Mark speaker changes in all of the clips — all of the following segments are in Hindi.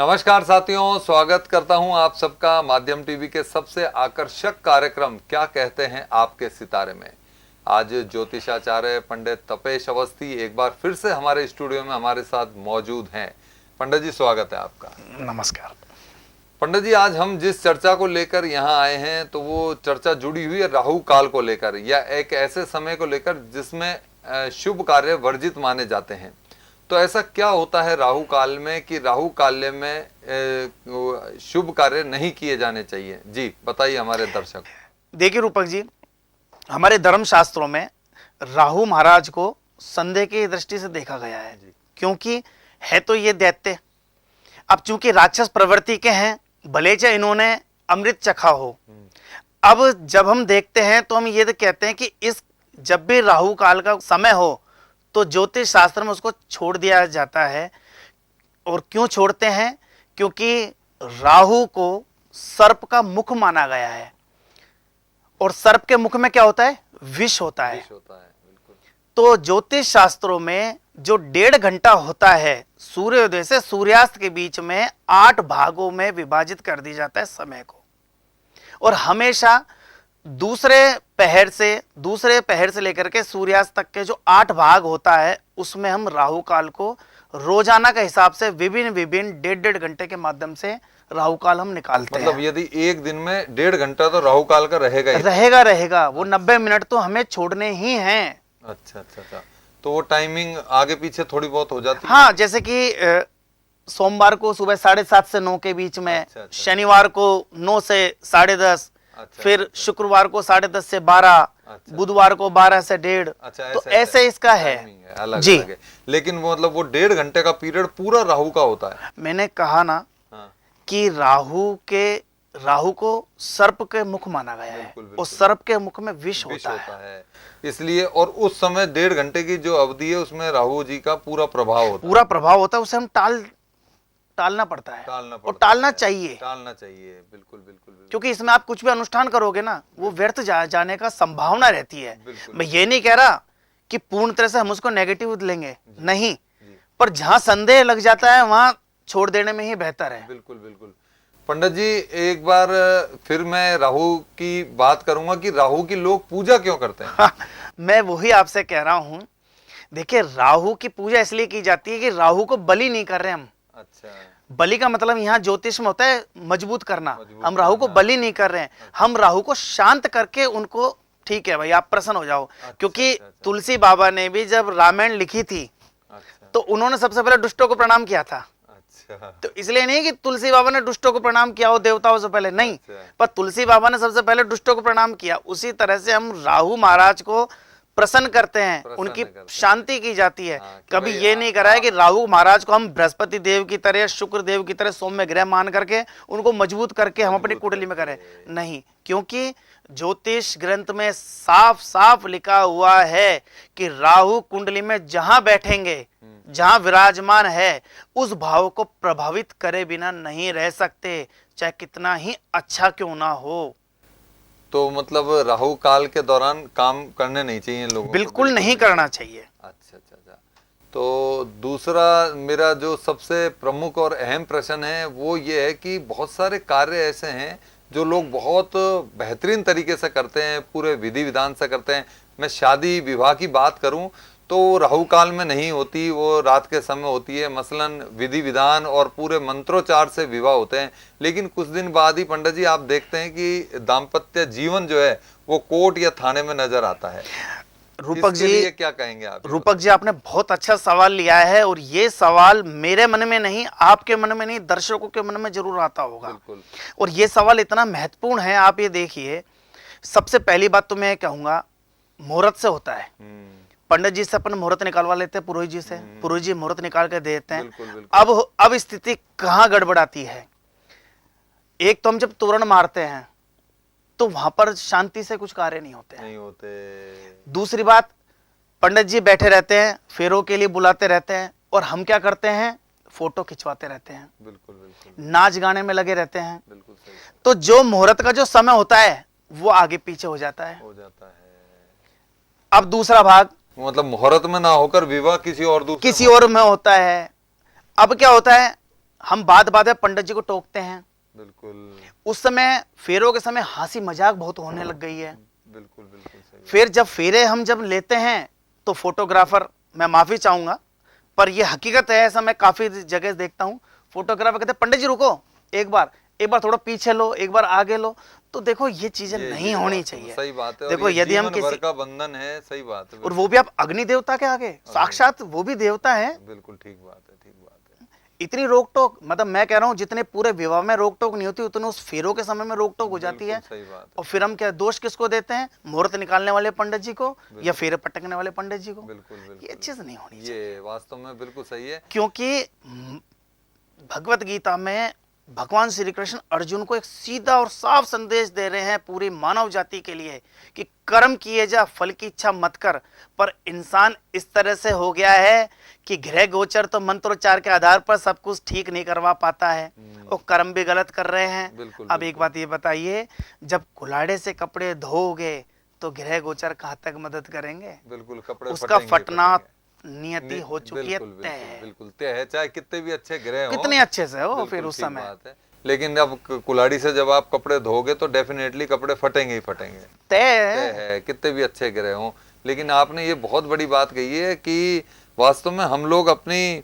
Speaker 1: नमस्कार साथियों, स्वागत करता हूं आप सबका माध्यम टीवी के सबसे आकर्षक कार्यक्रम क्या कहते हैं आपके सितारे में। आज ज्योतिषाचार्य पंडित तपेश अवस्थी एक बार फिर से हमारे स्टूडियो में हमारे साथ मौजूद हैं। पंडित जी, स्वागत है आपका।
Speaker 2: नमस्कार
Speaker 1: पंडित जी, आज हम जिस चर्चा को लेकर यहाँ आए हैं तो वो चर्चा जुड़ी हुई है राहु काल को लेकर, या एक ऐसे समय को लेकर जिसमें शुभ कार्य वर्जित माने जाते हैं। तो ऐसा क्या होता है राहु काल में कि राहु काल में शुभ कार्य नहीं किए जाने चाहिए? जी बताइए हमारे दर्शक।
Speaker 2: देखिए रूपक जी, हमारे धर्म शास्त्रों में राहु महाराज को संदेह की दृष्टि से देखा गया है, क्योंकि है तो ये दैत्य। अब चूंकि राक्षस प्रवृत्ति के हैं, भले चाहे इन्होंने अमृत चखा हो। अब जब हम देखते हैं तो हम ये कहते हैं कि इस जब भी राहु काल का समय हो तो ज्योतिष शास्त्र में उसको छोड़ दिया जाता है। और क्यों छोड़ते हैं? क्योंकि राहु को सर्प का मुख माना गया है, और सर्प के मुख में क्या होता है? विष होता है।
Speaker 1: बिल्कुल।
Speaker 2: तो ज्योतिष शास्त्रों में जो 1.5 घंटा होता है सूर्योदय से सूर्यास्त के बीच में 8 भागों में विभाजित कर दिया जाता है समय को, और हमेशा दूसरे पहर से लेकर के सूर्यास्त तक के जो 8 भाग होता है उसमें हम राहु काल को रोजाना के हिसाब से विभिन्न 1.5 घंटे के माध्यम से राहु काल हम निकालते हैं।
Speaker 1: मतलब यदि एक दिन में 1.5 घंटा तो राहु काल का रहेगा ही
Speaker 2: रहेगा। वो 90 मिनट तो हमें छोड़ने ही हैं।
Speaker 1: अच्छा। तो वो टाइमिंग आगे पीछे थोड़ी बहुत हो जाती है।
Speaker 2: हाँ, जैसे कि सोमवार को सुबह 7:30 से 9 के बीच में, शनिवार को 9 से 10:30, फिर शुक्रवार को 10:30 से 12, बुधवार को 12 से 1:30। तो ऐसे इसका है
Speaker 1: अलग
Speaker 2: जी।
Speaker 1: अलग है। लेकिन मतलब वो 1.5 घंटे का पीरियड पूरा राहु का होता है।
Speaker 2: मैंने कहा ना कि राहु को सर्प के मुख माना गया है, और सर्प के मुख में विष होता है।
Speaker 1: इसलिए, और उस समय 1.5 घंटे की जो अवधि है उसमें राहु जी का पूरा प्रभाव होता है।
Speaker 2: उसे हम टालना पड़ता है, और टालना चाहिए।
Speaker 1: बिल्कुल।
Speaker 2: क्योंकि इसमें आप कुछ भी अनुष्ठान करोगे ना, वो व्यर्थ जाने का संभावना रहती है। मैं ये नहीं कह रहा कि पूर्ण तरह से हम उसको नेगेटिव लेंगे, नहीं, पर जहां संदेह लग जाता है वहां छोड़ देने में ही बेहतर है।
Speaker 1: बिल्कुल। पंडित जी, एक बार फिर मैं राहु की बात करूंगा कि राहु की लोग पूजा क्यों करते हैं।
Speaker 2: मैं वही आपसे कह रहा हूं। देखिए, राहु की पूजा इसलिए की जाती है कि राहु को बलि नहीं कर रहे हम।
Speaker 1: अच्छा।
Speaker 2: बलि का मतलब यहाँ ज्योतिष में होता है मजबूत करना। हम राहु को बलि नहीं कर रहे हैं, हम राहु को शांत करके उनको, ठीक है भाई आप प्रसन्न हो जाओ। क्योंकि तुलसी बाबा ने भी जब रामायण लिखी थी तो उन्होंने सबसे पहले दुष्टों को प्रणाम किया था। तो इसलिए नहीं कि तुलसी बाबा ने दुष्टों को प्रणाम किया हो देवताओं से पहले, नहीं, पर तुलसी बाबा ने सबसे पहले दुष्टों को प्रणाम किया। उसी तरह से हम राहु महाराज को प्रसन्न करते हैं, उनकी शांति की जाती है। कभी ये नहीं करा है कि राहु महाराज को हम बृहस्पति देव की तरह, शुक्र देव की तरह सौम्य ग्रह मान करके उनको मजबूत करके हम अपनी कुंडली में करें, नहीं। क्योंकि ज्योतिष ग्रंथ में साफ साफ लिखा हुआ है कि राहु कुंडली में जहां बैठेंगे, जहां विराजमान है, उस भाव को प्रभावित करे बिना नहीं रह सकते, चाहे कितना ही अच्छा क्यों ना हो।
Speaker 1: तो मतलब राहु काल के दौरान काम करने नहीं चाहिए लोगों को?
Speaker 2: बिल्कुल नहीं करना चाहिए।
Speaker 1: अच्छा। तो दूसरा मेरा जो सबसे प्रमुख और अहम प्रश्न है वो ये है कि बहुत सारे कार्य ऐसे हैं जो लोग बहुत बेहतरीन तरीके से करते हैं, पूरे विधि विधान से करते हैं। मैं शादी विवाह की बात करूं तो राहु काल में नहीं होती, वो रात के समय होती है। मसलन विधि विधान और पूरे मंत्रोच्चार से विवाह होते हैं, लेकिन कुछ दिन बाद ही पंडित जी आप देखते हैं कि दाम्पत्य जीवन जो है वो कोर्ट या थाने में नजर आता है।
Speaker 2: रूपक जी,
Speaker 1: क्या कहेंगे आप?
Speaker 2: रूपक जी, आपने बहुत अच्छा सवाल लिया है, और ये सवाल मेरे मन में नहीं, आपके मन में नहीं, दर्शकों के मन में जरूर आता होगा।
Speaker 1: बिल्कुल।
Speaker 2: और ये सवाल इतना महत्वपूर्ण है। आप ये देखिए, सबसे पहली बात तो मैं कहूंगा, मुहूर्त से होता है। पंडित जी से अपन मुहूर्त निकालवा लेते हैं, पुरोहित जी से, पुरोहित जी मुहूर्त निकाल के देते हैं। बिल्कुल। अब स्थिति कहां गड़बड़ाती है? एक तो हम जब तोरण मारते हैं तो वहां पर शांति से कुछ कार्य नहीं होते। दूसरी बात, पंडित जी बैठे रहते हैं, फेरों के लिए बुलाते रहते हैं, और हम क्या करते हैं? फोटो खिंचवाते रहते हैं। बिल्कुल। नाच गाने में लगे रहते हैं। बिल्कुल सही। तो जो मुहूर्त का जो समय होता है वो आगे पीछे हो जाता है। अब दूसरा भाग,
Speaker 1: मतलब मुहूर्त में ना होकर विवाह किसी और
Speaker 2: में होता है। अब क्या होता है? हम बात बात में पंडित जी को टोकते हैं।
Speaker 1: बिल्कुल
Speaker 2: उस समय फेरों के समय हंसी मजाक बहुत होने लग गई है।
Speaker 1: बिल्कुल बिल्कुल सही।
Speaker 2: फिर जब फेरे हम जब लेते हैं तो फोटोग्राफर, मैं माफी चाहूंगा पर यह हकीकत है, ऐसा मैं काफी जगह देखता हूं, फोटोग्राफर कहते हैं पंडित जी रुको, एक बार थोड़ा पीछे लो, एक बार आगे लो। तो देखो ये चीजें नहीं होनी चाहिए।
Speaker 1: सही बात है।
Speaker 2: देखो यदि हम
Speaker 1: जीवन भर
Speaker 2: किसी
Speaker 1: का बंधन है, सही बात है।
Speaker 2: और वो भी आप अग्नि देवता के आगे, साक्षात वो भी देवता है।
Speaker 1: बिल्कुल ठीक बात है, ठीक बात है।
Speaker 2: इतनी रोक टोक, मतलब मैं कह रहा हूँ जितने पूरे विवाह में रोक टोक नहीं होती उतने उस फेरों के समय में रोक टोक हो जाती है।
Speaker 1: सही बात है।
Speaker 2: और फिर हम क्या दोष किसको देते हैं? मुहूर्त निकालने वाले पंडित जी को या फेरे पटकने वाले पंडित जी को।
Speaker 1: बिल्कुल बिल्कुल
Speaker 2: ये चीज नहीं होनी चाहिए।
Speaker 1: ये वास्तव में बिल्कुल सही है।
Speaker 2: क्योंकि भगवत गीता में भगवान श्री कृष्ण अर्जुन को एक सीधा और साफ संदेश दे रहे हैं पूरी मानव जाति के लिए कि कर्म किए जा, फल की इच्छा मत कर। पर इंसान इस तरह से हो गया है कि गृह गोचर तो मंत्रोच्चार के आधार पर सब कुछ ठीक नहीं करवा पाता है, वो कर्म भी गलत कर रहे हैं।
Speaker 1: बिल्कुल,
Speaker 2: अब एक बात ये बताइए, जब कुल्हाड़े से कपड़े धोओगे तो गृह गोचर कहाँ तक मदद करेंगे?
Speaker 1: बिल्कुल कपड़े
Speaker 2: उसका
Speaker 1: फटेंगे,
Speaker 2: फटना
Speaker 1: फटेंगे।
Speaker 2: नियति हो चुकी है,
Speaker 1: बिल्कुल
Speaker 2: तय है।
Speaker 1: बिल्कुल तय है, चाहे कितने भी अच्छे ग्रह हो,
Speaker 2: कितने अच्छे से हो फिर
Speaker 1: बिल्कुल
Speaker 2: उस
Speaker 1: ठीक
Speaker 2: समय।
Speaker 1: बात है। लेकिन अब कुल्हाड़ी से जब आप कपड़े धोगे तो डेफिनेटली कपड़े फटेंगे ही फटेंगे,
Speaker 2: तय
Speaker 1: तय
Speaker 2: है।
Speaker 1: है, कितने भी अच्छे ग्रह हों। लेकिन आपने ये बहुत बड़ी बात कही है कि वास्तव में हम लोग अपनी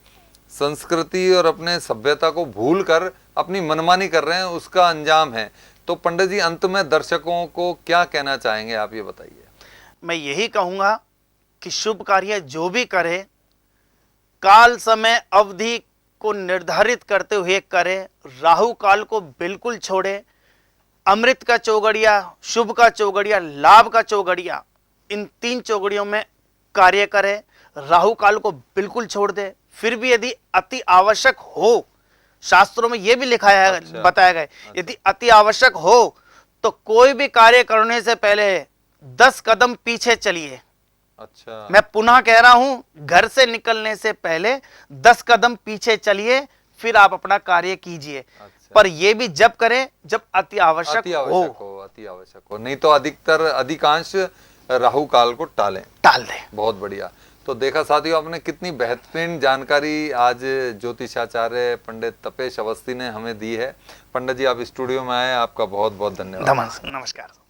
Speaker 1: संस्कृति और अपने सभ्यता को भूल कर अपनी मनमानी कर रहे हैं, उसका अंजाम है। तो पंडित जी अंत में दर्शकों को क्या कहना चाहेंगे, आप ये बताइए।
Speaker 2: मैं यही कहूंगा कि शुभ कार्य जो भी करे काल समय अवधि को निर्धारित करते हुए करे, राहु काल को बिल्कुल छोड़े। अमृत का चौगड़िया, शुभ का चौगड़िया, लाभ का चौगड़िया, इन 3 चौगड़ियों में कार्य करे। राहु काल को बिल्कुल छोड़ दे। फिर भी यदि अति आवश्यक हो, शास्त्रों में यह भी लिखा है,
Speaker 1: अच्छा,
Speaker 2: बताया गया, यदि अति आवश्यक हो तो कोई भी कार्य करने से पहले 10 कदम पीछे चलिए।
Speaker 1: अच्छा,
Speaker 2: मैं पुनः कह रहा हूं, घर से निकलने से पहले 10 कदम पीछे चलिए, फिर आप अपना कार्य कीजिए।
Speaker 1: अच्छा।
Speaker 2: पर यह भी जब करें जब अति आवश्यक हो।
Speaker 1: अति आवश्यक हो, नहीं तो अधिकांश राहु काल को टाल दे। बहुत बढ़िया। तो देखा साथियों, आपने कितनी बेहतरीन जानकारी आज ज्योतिषाचार्य पंडित तपेश अवस्थी ने हमें दी है। पंडित जी आप स्टूडियो में आए, आपका बहुत बहुत धन्यवाद।
Speaker 2: नमस्कार।